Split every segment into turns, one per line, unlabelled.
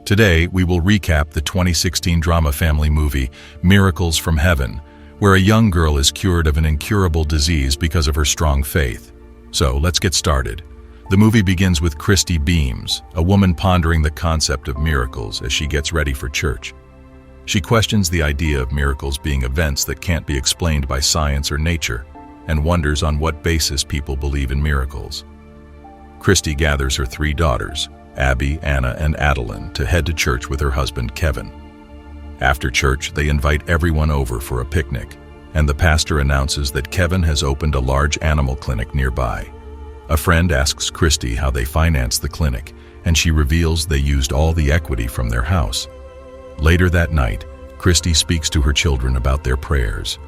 Today, we will recap the 2016 drama family movie, Miracles from Heaven, where a young girl is cured of an incurable disease because of her strong faith. So, let's get started. The movie begins with Christy Beams, a woman pondering the concept of miracles as she gets ready for church. She questions the idea of miracles being events that can't be explained by science or nature, and wonders on what basis people believe in miracles. Christy gathers her 3 daughters, Abby, Anna, and Adeline, to head to church with her husband, Kevin. After church, they invite everyone over for a picnic, and the pastor announces that Kevin has opened a large animal clinic nearby. A friend asks Christy how they financed the clinic, and she reveals they used all the equity from their house. Later that night, Christy speaks to her children about their prayers.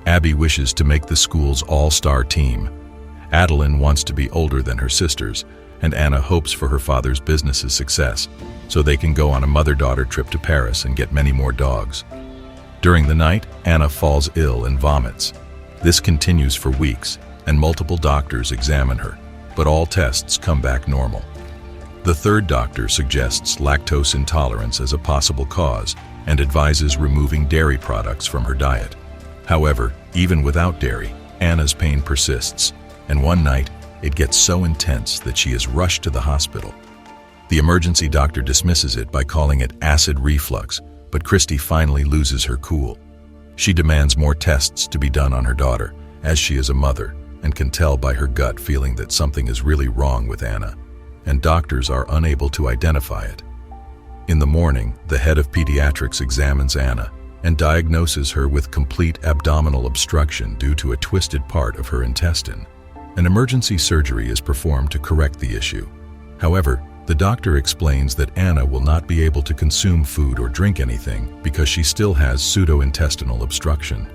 Abby wishes to make the school's all-star team. Adeline wants to be older than her sisters, and Anna hopes for her father's business's success, so they can go on a mother-daughter trip to Paris and get many more dogs. During the night, Anna falls ill and vomits. This continues for weeks, and multiple doctors examine her, but all tests come back normal. The 3rd doctor suggests lactose intolerance as a possible cause and advises removing dairy products from her diet. However, even without dairy, Anna's pain persists, and one night, it gets so intense that she is rushed to the hospital. The emergency doctor dismisses it by calling it acid reflux, but Christy finally loses her cool. She demands more tests to be done on her daughter, as she is a mother, and can tell by her gut feeling that something is really wrong with Anna, and doctors are unable to identify it. In the morning, the head of pediatrics examines Anna and diagnoses her with complete abdominal obstruction due to a twisted part of her intestine. An emergency surgery is performed to correct the issue. However, the doctor explains that Anna will not be able to consume food or drink anything because she still has pseudo-intestinal obstruction.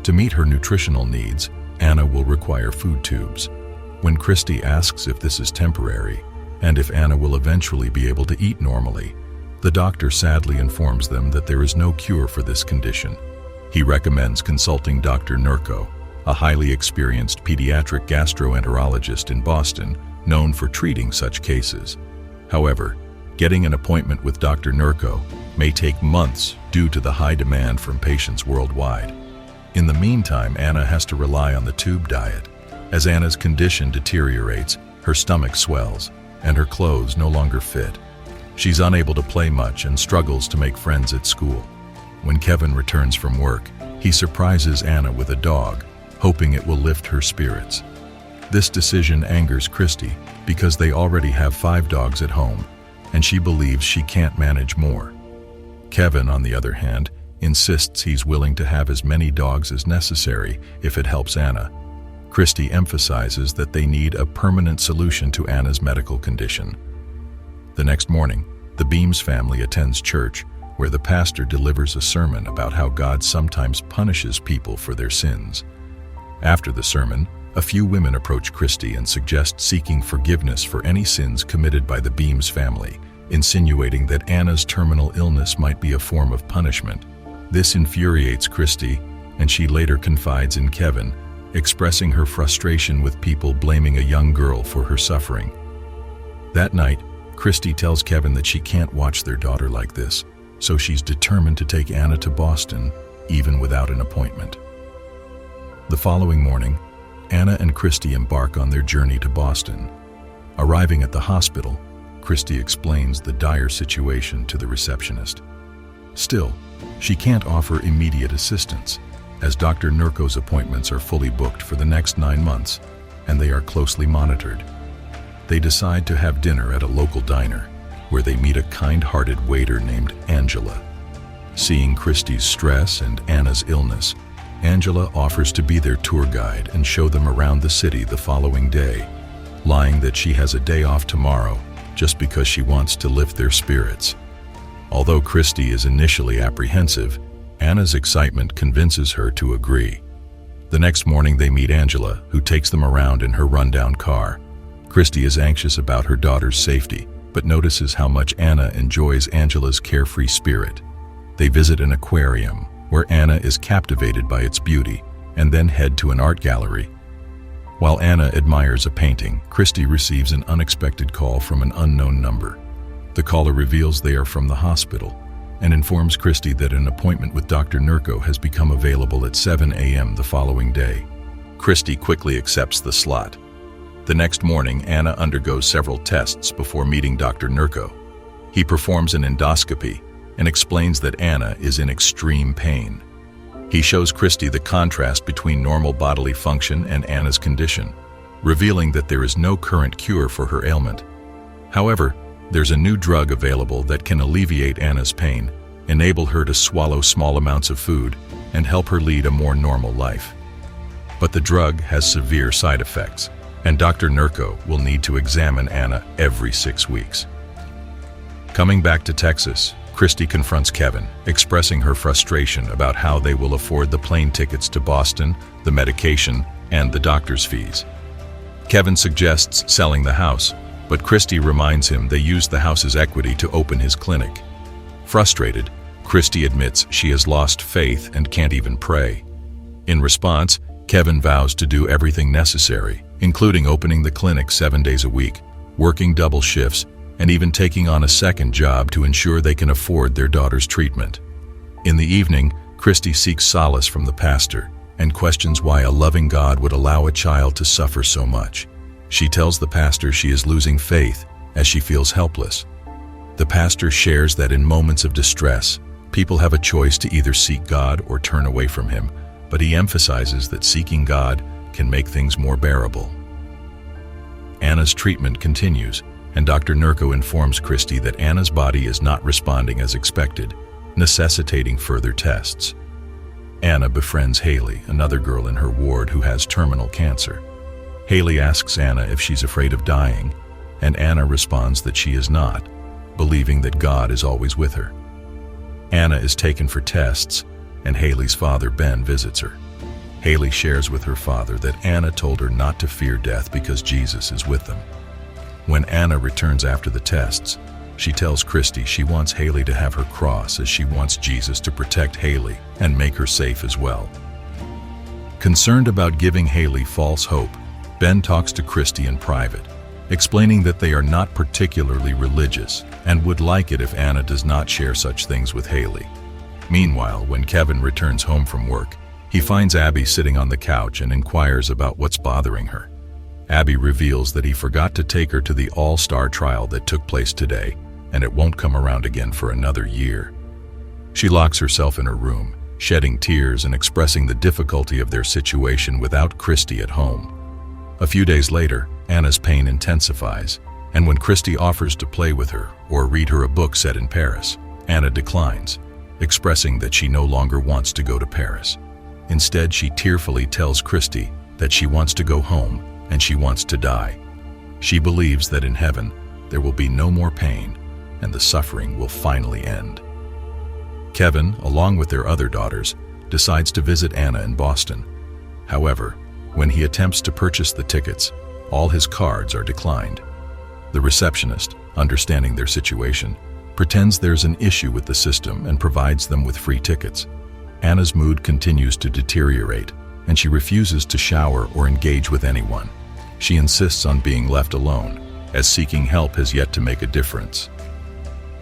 To meet her nutritional needs, Anna will require food tubes. When Christy asks if this is temporary, and if Anna will eventually be able to eat normally, the doctor sadly informs them that there is no cure for this condition. He recommends consulting Dr. Nurko, a highly experienced pediatric gastroenterologist in Boston, known for treating such cases. However, getting an appointment with Dr. Nurko may take months due to the high demand from patients worldwide. In the meantime, Anna has to rely on the tube diet. As Anna's condition deteriorates, her stomach swells, and her clothes no longer fit. She's unable to play much and struggles to make friends at school. When Kevin returns from work, he surprises Anna with a dog, hoping it will lift her spirits. This decision angers Christy because they already have 5 dogs at home, and she believes she can't manage more. Kevin, on the other hand, insists he's willing to have as many dogs as necessary if it helps Anna. Christy emphasizes that they need a permanent solution to Anna's medical condition. The next morning, the Beams family attends church, where the pastor delivers a sermon about how God sometimes punishes people for their sins. After the sermon, a few women approach Christy and suggest seeking forgiveness for any sins committed by the Beams family, insinuating that Anna's terminal illness might be a form of punishment. This infuriates Christy, and she later confides in Kevin, expressing her frustration with people blaming a young girl for her suffering. That night, Christy tells Kevin that she can't watch their daughter like this, so she's determined to take Anna to Boston, even without an appointment. The following morning, Anna and Christy embark on their journey to Boston. Arriving at the hospital, Christy explains the dire situation to the receptionist. Still, she can't offer immediate assistance, as Dr. Nurko's appointments are fully booked for the next 9 months, and they are closely monitored. They decide to have dinner at a local diner, where they meet a kind-hearted waiter named Angela. Seeing Christy's stress and Anna's illness, Angela offers to be their tour guide and show them around the city the following day, lying that she has a day off tomorrow just because she wants to lift their spirits. Although Christy is initially apprehensive, Anna's excitement convinces her to agree. The next morning they meet Angela, who takes them around in her rundown car. Christy is anxious about her daughter's safety, but notices how much Anna enjoys Angela's carefree spirit. They visit an aquarium, where Anna is captivated by its beauty, and then head to an art gallery. While Anna admires a painting, Christy receives an unexpected call from an unknown number. The caller reveals they are from the hospital and informs Christy that an appointment with Dr. Nurko has become available at 7 a.m. the following day. Christy quickly accepts the slot. The next morning, Anna undergoes several tests before meeting Dr. Nurko. He performs an endoscopy and explains that Anna is in extreme pain. He shows Christy the contrast between normal bodily function and Anna's condition, revealing that there is no current cure for her ailment. However, there's a new drug available that can alleviate Anna's pain, enable her to swallow small amounts of food, and help her lead a more normal life. But the drug has severe side effects, and Dr. Nurko will need to examine Anna every 6 weeks. Coming back to Texas, Christy confronts Kevin, expressing her frustration about how they will afford the plane tickets to Boston, the medication, and the doctor's fees. Kevin suggests selling the house, but Christy reminds him they used the house's equity to open his clinic. Frustrated, Christy admits she has lost faith and can't even pray. In response, Kevin vows to do everything necessary, including opening the clinic 7 days a week, working double shifts, and even taking on a second job to ensure they can afford their daughter's treatment. In the evening, Christy seeks solace from the pastor and questions why a loving God would allow a child to suffer so much. She tells the pastor she is losing faith as she feels helpless. The pastor shares that in moments of distress, people have a choice to either seek God or turn away from Him, but he emphasizes that seeking God can make things more bearable. Anna's treatment continues, and Dr. Nurko informs Christy that Anna's body is not responding as expected, necessitating further tests. Anna befriends Haley, another girl in her ward who has terminal cancer. Haley asks Anna if she's afraid of dying, and Anna responds that she is not, believing that God is always with her. Anna is taken for tests, and Haley's father, Ben, visits her. Haley shares with her father that Anna told her not to fear death because Jesus is with them. When Anna returns after the tests, she tells Christy she wants Haley to have her cross as she wants Jesus to protect Haley and make her safe as well. Concerned about giving Haley false hope, Ben talks to Christy in private, explaining that they are not particularly religious and would like it if Anna does not share such things with Haley. Meanwhile, when Kevin returns home from work, he finds Abby sitting on the couch and inquires about what's bothering her. Abby reveals that he forgot to take her to the all-star trial that took place today, and it won't come around again for another year. She locks herself in her room, shedding tears and expressing the difficulty of their situation without Christy at home. A few days later, Anna's pain intensifies, and when Christy offers to play with her or read her a book set in Paris, Anna declines, expressing that she no longer wants to go to Paris. Instead, she tearfully tells Christy that she wants to go home and she wants to die. She believes that in heaven, there will be no more pain and the suffering will finally end. Kevin, along with their other daughters, decides to visit Anna in Boston. However, when he attempts to purchase the tickets, all his cards are declined. The receptionist, understanding their situation, pretends there's an issue with the system and provides them with free tickets. Anna's mood continues to deteriorate, and she refuses to shower or engage with anyone. She insists on being left alone, as seeking help has yet to make a difference.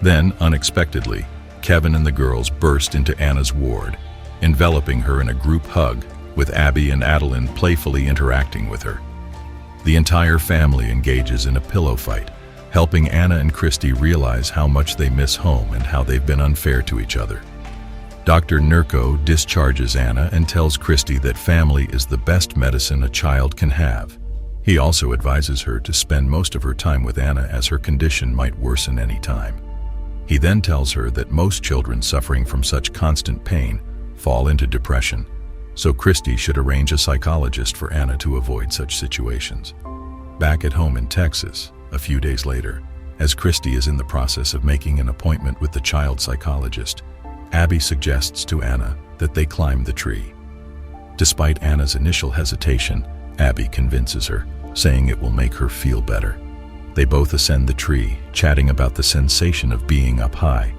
Then, unexpectedly, Kevin and the girls burst into Anna's ward, enveloping her in a group hug, with Abby and Adeline playfully interacting with her. The entire family engages in a pillow fight, helping Anna and Christy realize how much they miss home and how they've been unfair to each other. Dr. Nurko discharges Anna and tells Christy that family is the best medicine a child can have. He also advises her to spend most of her time with Anna as her condition might worsen any time. He then tells her that most children suffering from such constant pain fall into depression, so Christy should arrange a psychologist for Anna to avoid such situations. Back at home in Texas, a few days later, as Christy is in the process of making an appointment with the child psychologist, Abby suggests to Anna that they climb the tree. Despite Anna's initial hesitation, Abby convinces her, saying it will make her feel better. They both ascend the tree, chatting about the sensation of being up high.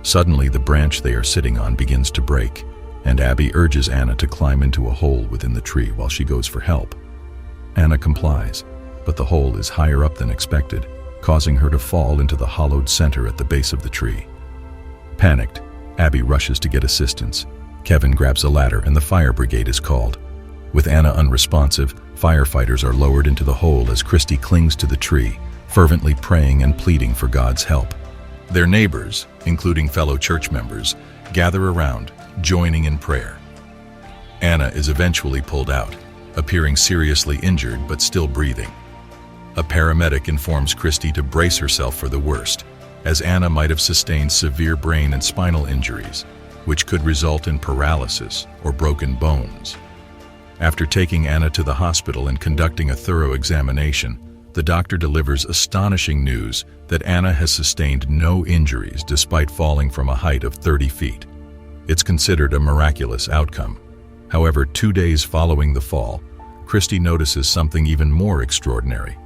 Suddenly, the branch they are sitting on begins to break, and Abby urges Anna to climb into a hole within the tree while she goes for help. Anna complies, but the hole is higher up than expected, causing her to fall into the hollowed center at the base of the tree. Panicked, Abby rushes to get assistance. Kevin grabs a ladder and the fire brigade is called. With Anna unresponsive, firefighters are lowered into the hole as Christy clings to the tree, fervently praying and pleading for God's help. Their neighbors, including fellow church members, gather around, joining in prayer. Anna is eventually pulled out, appearing seriously injured but still breathing. A paramedic informs Christy to brace herself for the worst, as Anna might have sustained severe brain and spinal injuries, which could result in paralysis or broken bones. After taking Anna to the hospital and conducting a thorough examination, the doctor delivers astonishing news that Anna has sustained no injuries despite falling from a height of 30 feet. It's considered a miraculous outcome. However, 2 days following the fall, Christy notices something even more extraordinary.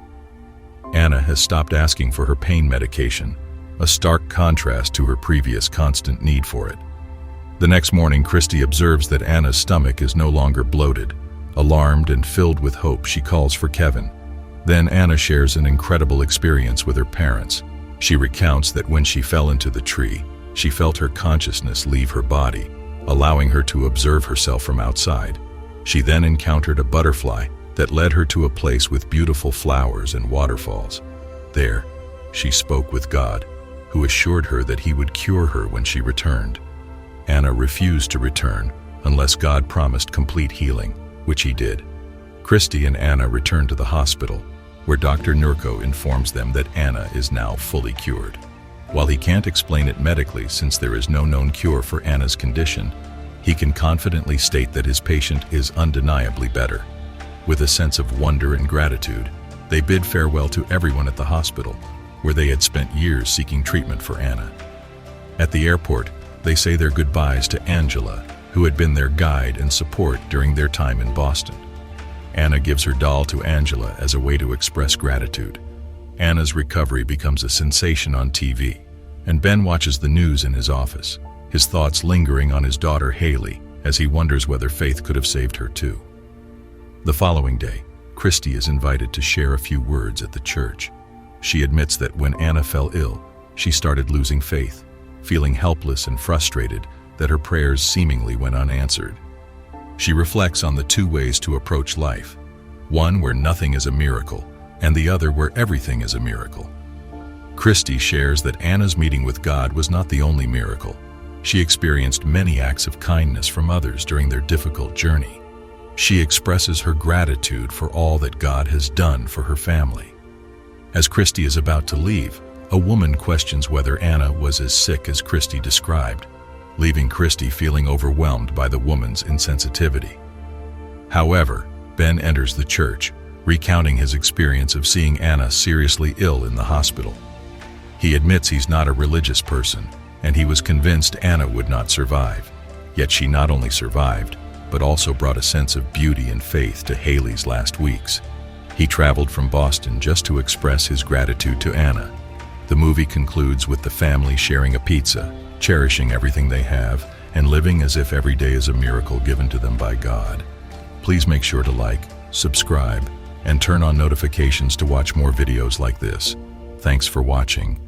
Anna has stopped asking for her pain medication, a stark contrast to her previous constant need for it. The next morning, Christy observes that Anna's stomach is no longer bloated. Alarmed and filled with hope, she calls for Kevin. Then Anna shares an incredible experience with her parents. She recounts that when she fell into the tree, she felt her consciousness leave her body, allowing her to observe herself from outside. She then encountered a butterfly that led her to a place with beautiful flowers and waterfalls. There, she spoke with God, who assured her that he would cure her when she returned. Anna refused to return unless God promised complete healing, which he did. Christy and Anna return to the hospital, where Dr. Nurko informs them that Anna is now fully cured. While he can't explain it medically since there is no known cure for Anna's condition, he can confidently state that his patient is undeniably better. With a sense of wonder and gratitude, they bid farewell to everyone at the hospital, where they had spent years seeking treatment for Anna. At the airport, they say their goodbyes to Angela, who had been their guide and support during their time in Boston. Anna gives her doll to Angela as a way to express gratitude. Anna's recovery becomes a sensation on TV, and Ben watches the news in his office, his thoughts lingering on his daughter Haley as he wonders whether Faith could have saved her too. The following day, Christy is invited to share a few words at the church. She admits that when Anna fell ill, she started losing faith, feeling helpless and frustrated that her prayers seemingly went unanswered. She reflects on the two ways to approach life, one where nothing is a miracle, and the other where everything is a miracle. Christy shares that Anna's meeting with God was not the only miracle. She experienced many acts of kindness from others during their difficult journey. She expresses her gratitude for all that God has done for her family. As Christy is about to leave, a woman questions whether Anna was as sick as Christy described, leaving Christy feeling overwhelmed by the woman's insensitivity. However, Ben enters the church, recounting his experience of seeing Anna seriously ill in the hospital. He admits he's not a religious person, and he was convinced Anna would not survive. Yet she not only survived, but also brought a sense of beauty and faith to Haley's last weeks. He traveled from Boston just to express his gratitude to Anna. The movie concludes with the family sharing a pizza, cherishing everything they have, and living as if every day is a miracle given to them by God. Please make sure to like, subscribe, and turn on notifications to watch more videos like this. Thanks for watching.